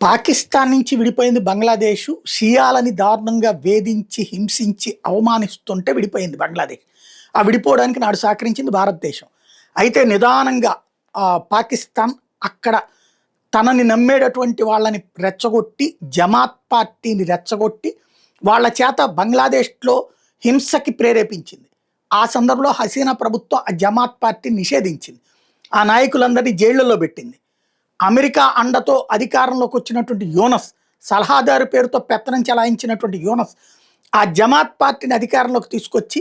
పాకిస్తాన్ నుంచి విడిపోయింది బంగ్లాదేశ్. షియాలని దారుణంగా వేధించి, హింసించి, అవమానిస్తుంటే విడిపోయింది బంగ్లాదేశ్. ఆ విడిపోవడానికి నాడు సహకరించింది భారతదేశం. అయితే నిదానంగా పాకిస్తాన్ అక్కడ తనని నమ్మేటటువంటి వాళ్ళని రెచ్చగొట్టి, జమాత్ పార్టీని రెచ్చగొట్టి, వాళ్ళ చేత బంగ్లాదేశ్లో హింసకి ప్రేరేపించింది. ఆ సందర్భంలో హసీనా ప్రభుత్వం ఆ జమాత్ పార్టీని నిషేధించింది. ఆ నాయకులందరినీ జైళ్లలో పెట్టింది. అమెరికా అండతో అధికారంలోకి వచ్చినటువంటి యూనస్, సలహాదారు పేరుతో పెత్తనం చెలాయించినటువంటి యూనస్, ఆ జమాత్ పార్టీని అధికారంలోకి తీసుకొచ్చి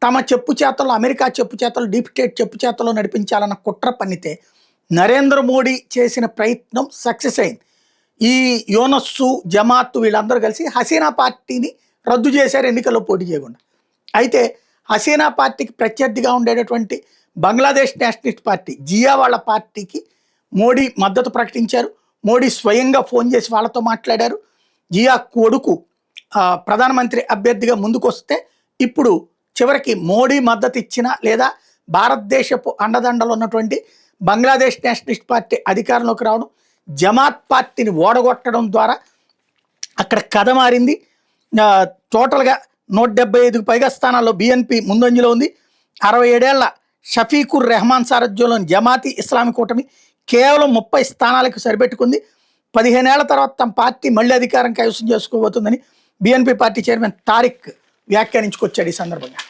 తమ చెప్పు చేతల్లో, అమెరికా చెప్పు చేతల్లో, డీప్ స్టేట్ చెప్పు చేతల్లో నడిపించాలన్న కుట్ర పన్నితే నరేంద్ర మోడీ చేసిన ప్రయత్నం సక్సెస్ అయింది. ఈ యూనస్సు, జమాత్ వీళ్ళందరూ కలిసి హసీనా పార్టీని రద్దు చేశారు ఎన్నికల్లో పోటీ చేయకుండా. అయితే హసీనా పార్టీకి ప్రత్యర్థిగా ఉండేటటువంటి బంగ్లాదేశ్ నేషనలిస్ట్ పార్టీ, జియా వాళ్ళ పార్టీకి మోడీ మద్దతు ప్రకటించారు. మోడీ స్వయంగా ఫోన్ చేసి వాళ్ళతో మాట్లాడారు. జియా కొడుకు ప్రధానమంత్రి అభ్యర్థిగా ముందుకొస్తే ఇప్పుడు చివరికి మోడీ మద్దతు ఇచ్చిన లేదా భారతదేశపు అండదండలు ఉన్నటువంటి బంగ్లాదేశ్ నేషనలిస్ట్ పార్టీ అధికారంలోకి రావడం, జమాత్ పార్టీని ఓడగొట్టడం ద్వారా అక్కడ కథ మారింది. టోటల్గా 175కు పైగా స్థానాల్లో బిఎన్పి ముందంజలో ఉంది. 67 ఏళ్ల షఫీకుర్ రెహమాన్ సారథ్యంలోని జమాతీ ఇస్లామీ కూటమి కేవలం 30 స్థానాలకు సరిపెట్టుకుంది. 15 ఏళ్ల తర్వాత తమ పార్టీ మళ్ళీ అధికారం కైవసం చేసుకోబోతుందని బిఎన్పి పార్టీ చైర్మన్ తారిక్ వ్యాఖ్యానించుకొచ్చాడు ఈ సందర్భంగా.